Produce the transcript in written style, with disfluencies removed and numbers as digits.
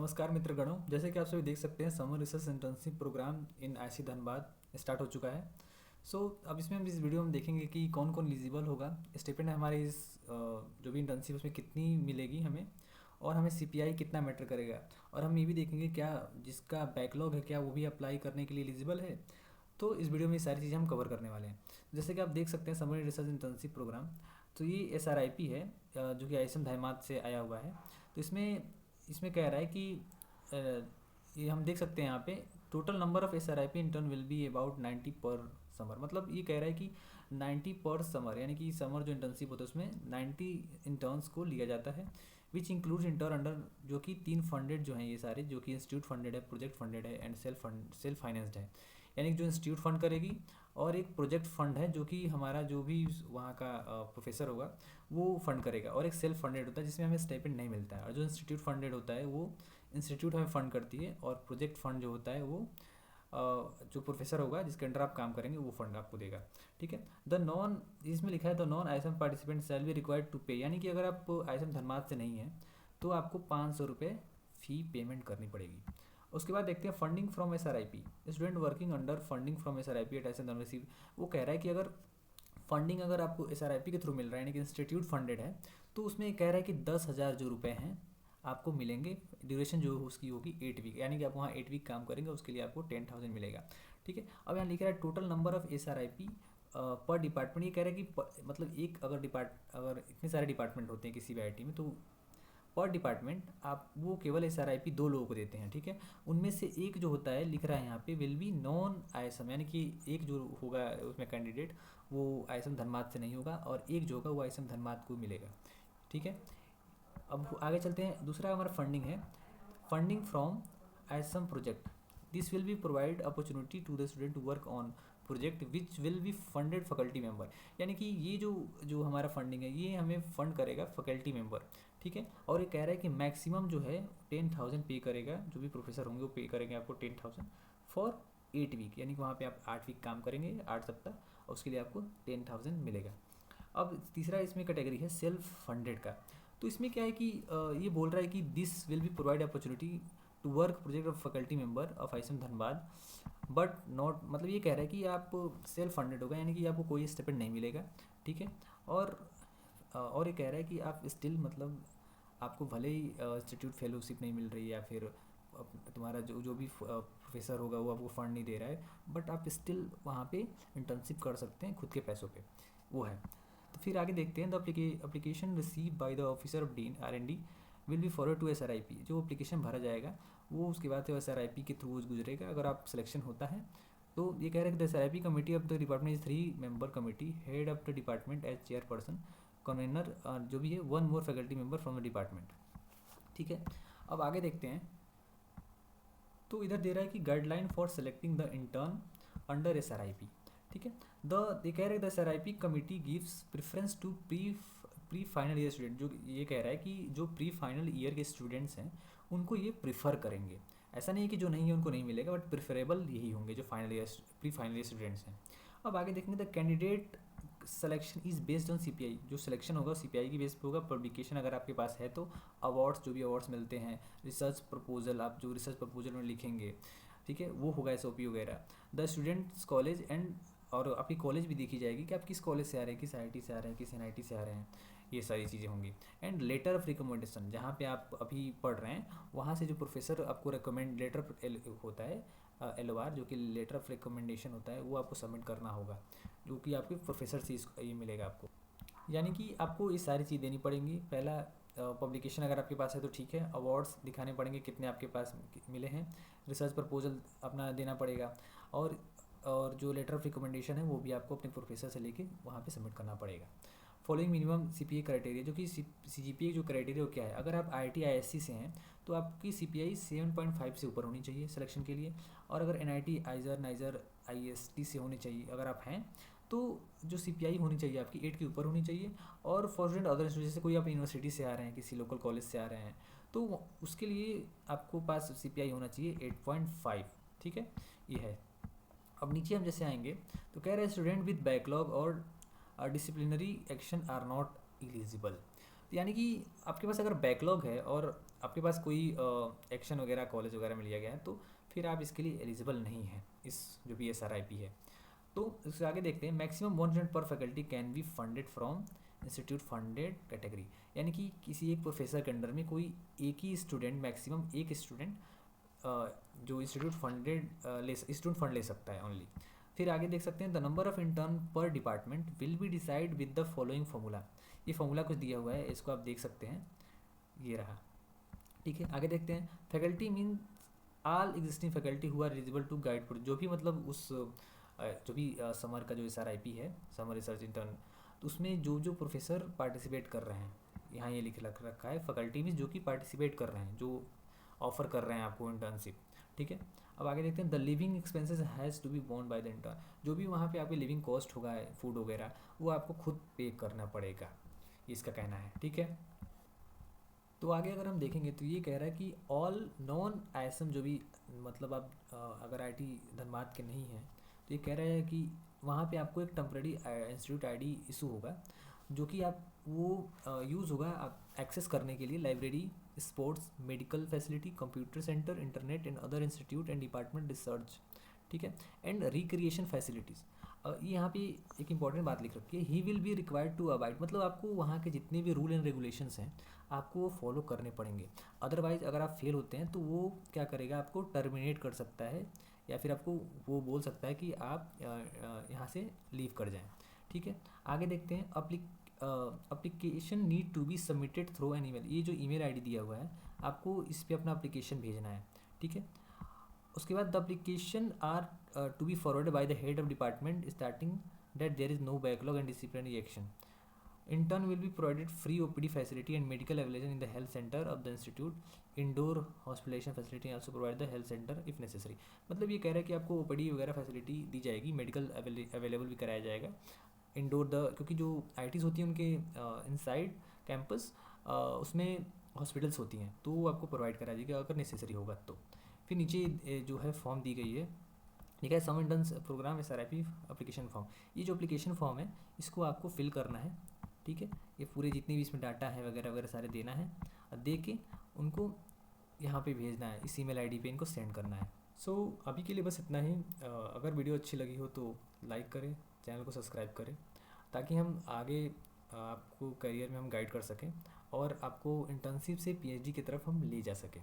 नमस्कार मित्रगणों, जैसे कि आप सभी देख सकते हैं summer research internship programme in IC Dhanbad start हो चुका है। अब इसमें हम इस वीडियो में देखेंगे कि कौन कौन एलिजिबल होगा, स्टिपेंड हमारे इस जो भी इंटर्नशिप उसमें कितनी मिलेगी हमें, और हमें सीपीआई कितना मैटर करेगा। और हम ये भी देखेंगे क्या जिसका बैकलॉग है क्या वो भी अप्लाई करने के लिए एलिजिबल है। तो इस वीडियो में ये सारी चीज़ें हम कवर करने वाले हैं। जैसे कि आप देख सकते हैं समर रिसर्च इंटर्नशिप प्रोग्राम, तो ये एसआरआईपी है जो कि आईएसएम धाईमात से आया हुआ है। तो इसमें इसमें कह रहा है कि ये हम देख सकते हैं यहाँ पे total number of SRIP intern will be about 90 per summer. मतलब ये कह रहा है कि 90 पर समर, यानी कि समर जो इंटर्नशिप होता है उसमें 90 इंटर्न्स को लिया जाता है, विच इंक्लूड्स इंटर्न अंडर, जो कि 3 फंडेड जो हैं ये सारे, जो कि इंस्टीट्यूट फंडेड है, प्रोजेक्ट फंडेड है एंड सेल्फ फाइनेंस्ड है। यानी कि जो इंस्टीट्यूट फंड करेगी, और एक प्रोजेक्ट फंड है जो कि हमारा जो भी वहाँ का प्रोफेसर होगा वो फंड करेगा, और एक सेल्फ फंडेड होता है जिसमें हमें स्टाइपेंड नहीं मिलता है। और जो इंस्टीट्यूट फंडेड होता है वो इंस्टीट्यूट हमें फंड करती है, और प्रोजेक्ट फंड जो होता है वो जो प्रोफेसर होगा जिसके अंडर आप काम करेंगे वो फंड आपको देगा। ठीक है। द नॉन, इसमें लिखा है the non ISM participant shall be required to pay, यानी कि अगर आप आईएसएम धनबाद से नहीं है तो आपको 500 रुपये फ़ी पेमेंट करनी पड़ेगी। उसके बाद देखते हैं funding from SRIP, student working under funding from SRIP at ISM Dhanbad. वो कह रहा है कि अगर फंडिंग अगर आपको एसआरआईपी के थ्रू मिल रहा है, यानी कि इंस्टीट्यूट फंडेड है, तो उसमें कह रहा है कि 10,000 जो रुपये हैं आपको मिलेंगे। ड्यूरेशन जो उसकी होगी 8 वीक, यानी कि आप वहाँ 8 वीक काम करेंगे, उसके लिए आपको 10,000 मिलेगा। ठीक है। अब यहाँ लिख रहा है टोटल नंबर ऑफ एसआरआईपी पर डिपार्टमेंट। ये कह रहा है कि मतलब एक अगर इतने सारे डिपार्टमेंट होते हैं किसी भी आईटी में, तो पर डिपार्टमेंट आप वो केवल एसआरआईपी 2 लोगों को देते हैं। ठीक है। उनमें से एक जो होता है लिख रहा है यहाँ पे विल बी नॉन आईएसएम, यानी कि एक जो होगा उसमें कैंडिडेट वो आईएसएम धनबाद से नहीं होगा, और एक जो होगा वो आईएसएम धनबाद को मिलेगा। ठीक है। अब आगे चलते हैं। दूसरा हमारा फंडिंग है, funding from ISM project. This will be provide opportunity to the student to work on project which will be funded faculty member. यानी कि ये जो जो हमारा फंडिंग है ये हमें फंड करेगा फैकल्टी मेंबर। ठीक है। और ये कह रहा है कि मैक्सिमम जो है 10,000 पे करेगा, जो भी प्रोफेसर होंगे वो पे करेंगे आपको 10,000 फॉर 8 वीक, यानी कि वहाँ पे आप 8 वीक काम करेंगे, 8 सप्ताह, और उसके लिए आपको 10,000 मिलेगा। अब तीसरा इसमें कैटेगरी है सेल्फ फंडेड का। तो इसमें क्या है कि ये बोल रहा है कि this will be provide opportunity to work project of faculty member of ISM Dhanbad, but not, मतलब ये कह रहा है कि आप सेल्फ फंडेड होगा, यानी कि आपको कोई स्टिपेंड नहीं मिलेगा। ठीक है। और ये कह रहा है कि आप स्टिल, मतलब आपको भले ही इंस्टीट्यूट फेलोशिप नहीं मिल रही है, या फिर तुम्हारा जो जो भी प्रोफेसर होगा वो आपको फंड नहीं दे रहा है, बट आप स्टिल वहाँ पे इंटर्नशिप कर सकते हैं खुद के पैसों पे, वो है। तो फिर आगे देखते हैं the application receive by the officer of dean R&D will be forward to SRIP. जो एप्लीकेशन भरा जाएगा वो उसके बाद से एसआरआईपी के थ्रू गुजरेगा, अगर आप सिलेक्शन होता है तो। ये कह रहे हैं कि the SRIP committee of the department is 3 member committee, head of the department as chairperson, convener जो भी है 1 more faculty member from the department. ठीक है। अब आगे देखते हैं। तो इधर दे रहा है कि guideline for selecting the intern under SRIP. ठीक है। दे कह रहे हैं the SRIP committee gives preference to pre final year student. जो ये कह रहा है कि जो प्री फाइनल ईयर के स्टूडेंट्स हैं उनको ये प्रिफर करेंगे। ऐसा नहीं है कि जो नहीं है उनको नहीं मिलेगा, बट प्रिफरेबल यही होंगे जो प्री फाइनल ईयर स्टूडेंट्स हैं। अब आगे देखेंगे the candidate selection is based on CPI. जो सिलेक्शन होगा सीपीआई की बेस पे होगा। पब्लिकेशन अगर आपके पास है तो अवार्ड्स, जो भी अवार्ड्स मिलते हैं, रिसर्च प्रपोजल, आप जो रिसर्च प्रपोजल में लिखेंगे, ठीक है, वो होगा एसओपी वगैरह। द स्टूडेंट्स कॉलेज एंड, और आपकी कॉलेज भी देखी जाएगी कि आप किस कॉलेज से आ रहे हैं, किस आईआईटी से आ रहे हैं, किस एनआईटी से आ रहे हैं, ये सारी चीज़ें होंगी। एंड लेटर ऑफ रिकमेंडेशन, जहाँ पे आप अभी पढ़ रहे हैं वहाँ से जो प्रोफेसर आपको रिकमेंड लेटर होता है, LOR, जो कि लेटर ऑफ रिकमेंडेशन होता है, वो आपको सबमिट करना होगा, जो कि आपके प्रोफेसर से ये मिलेगा आपको। यानी कि आपको ये सारी चीज़ देनी पड़ेंगी। पहला पब्लिकेशन अगर आपके पास है तो ठीक है, अवार्ड्स दिखाने पड़ेंगे कितने आपके पास मिले हैं, रिसर्च प्रपोजल अपना देना पड़ेगा, और जो लेटर ऑफ रिकमेंडेशन है वो भी आपको अपने प्रोफेसर से लेके वहाँ पे सबमिट करना पड़ेगा। फॉलोइंग मिनिमम सीपीए क्राइटेरिया, जो कि सीजीपीए जो क्राइटेरिया क्या है, अगर आप आईआईटी आईएससी से हैं तो आपकी सीपीआई 7.5 से ऊपर होनी चाहिए सिलेक्शन के लिए। और अगर एनआईटी आइजर नाइजर आईएसटी से होनी चाहिए अगर आप हैं, तो जो सीपीआई होनी चाहिए आपकी 8 के ऊपर होनी चाहिए। और फॉर स्टूडेंट अदर इंस्टीट्यूट, जैसे कोई आप यूनिवर्सिटी से आ रहे हैं, किसी लोकल कॉलेज से आ रहे हैं, तो उसके लिए आपको पास सीपीआई होना चाहिए 8.5। ठीक है, ये है। अब नीचे हम जैसे आएंगे तो कह रहे हैं स्टूडेंट विद बैकलॉग और disciplinary action are not eligible. यानी कि आपके पास अगर बैकलॉग है और आपके पास कोई एक्शन वगैरह कॉलेज वगैरह में लिया गया है, तो फिर आप इसके लिए एलिजिबल नहीं हैं, इस जो भी SRIP है। तो इससे आगे देखते हैं, मैक्सिमम 1% पर faculty can be funded from institute funded category. यानी कि किसी एक प्रोफेसर के अंडर में कोई एक ही स्टूडेंट, मैक्सिमम एक स्टूडेंट जो इंस्टीट्यूट फंड ले सकता है ओनली। फिर आगे देख सकते हैं, द नंबर ऑफ इंटर्न पर department will be decide with the following formula. ये फॉर्मूला कुछ दिया हुआ है, इसको आप देख सकते हैं, ये रहा। ठीक है, आगे देखते हैं, faculty mean all existing faculty who are eligible to guide project. जो भी मतलब उस जो भी समर का जो SRIP है, समर रिसर्च इंटर्न, तो उसमें जो जो प्रोफेसर पार्टिसिपेट कर रहे हैं, यहाँ ये लिख रखा है फैकल्टी मीन जो कि पार्टिसिपेट कर रहे हैं, जो ऑफर कर रहे हैं आपको इंटर्नशिप। ठीक है, अब आगे देखते हैं, the living expenses has to be borne by the intern. जो भी वहाँ पे आपकी लिविंग कॉस्ट होगा, फूड वगैरह, वो आपको खुद पे करना पड़ेगा, इसका कहना है। ठीक है, तो आगे अगर हम देखेंगे तो ये कह रहा है कि ऑल नॉन ISM, जो भी मतलब आप अगर IT धनबाद के नहीं हैं, तो ये कह रहा है कि वहाँ पे आपको एक टेम्प्रेरी इंस्टीट्यूट ID इशू होगा, जो कि आप वो यूज़ होगा आप एक्सेस करने के लिए library, sports, medical facility, computer centre, internet and other institute and department research. ठीक है, एंड रिक्रिएशन फैसिलिटीज़। ये यहाँ पे एक इंपॉर्टेंट बात लिख रखी है, he will be required to abide, मतलब आपको वहाँ के जितने भी रूल एंड रेगुलेशंस हैं आपको वो फॉलो करने पड़ेंगे। अदरवाइज अगर आप फेल होते हैं तो वो क्या करेगा, आपको टर्मिनेट कर सकता है, या फिर आपको वो बोल सकता है कि आप यहाँ से लीव कर जाएं। ठीक है, आगे देखते हैं, application need to be submitted through an email. ये जो ईमेल ID दिया हुआ है, आपको इस पर अपना अप्लीकेशन भेजना है। ठीक है, उसके बाद the application are to be forwarded by the head of department starting that there is no backlog and disciplinary action. Intern will be provided free OPD facility and medical evaluation in the health center of the institute. Indoor hospitalization facility also provide the health center if necessary. मतलब ये कह रहा है कि आपको OPD वगैरह facility दी जाएगी, medical available भी कराया जाएगा। इंडोर क्योंकि जो ITs होती हैं उनके इनसाइड कैंपस उसमें हॉस्पिटल्स होती हैं, तो वो आपको प्रोवाइड कराया जाएगा अगर नेसेसरी होगा तो। फिर नीचे जो है फॉर्म दी गई है, ठीक है, some interns program SRIP application form. ये जो एप्लीकेशन फॉर्म है, इसको आपको फिल करना है। ठीक है, ये पूरे जितने भी इसमें डाटा है वगैरह वगैरह सारे देना है, और दे के उनको यहाँ पे भेजना है, इस ईमेल ID पे इनको सेंड करना है। सो अभी के लिए बस इतना ही। अगर वीडियो अच्छी लगी हो तो लाइक करें, चैनल को सब्सक्राइब करें, ताकि हम आगे आपको करियर में हम गाइड कर सकें और आपको इंटर्नशिप से PhD की तरफ हम ले जा सकें।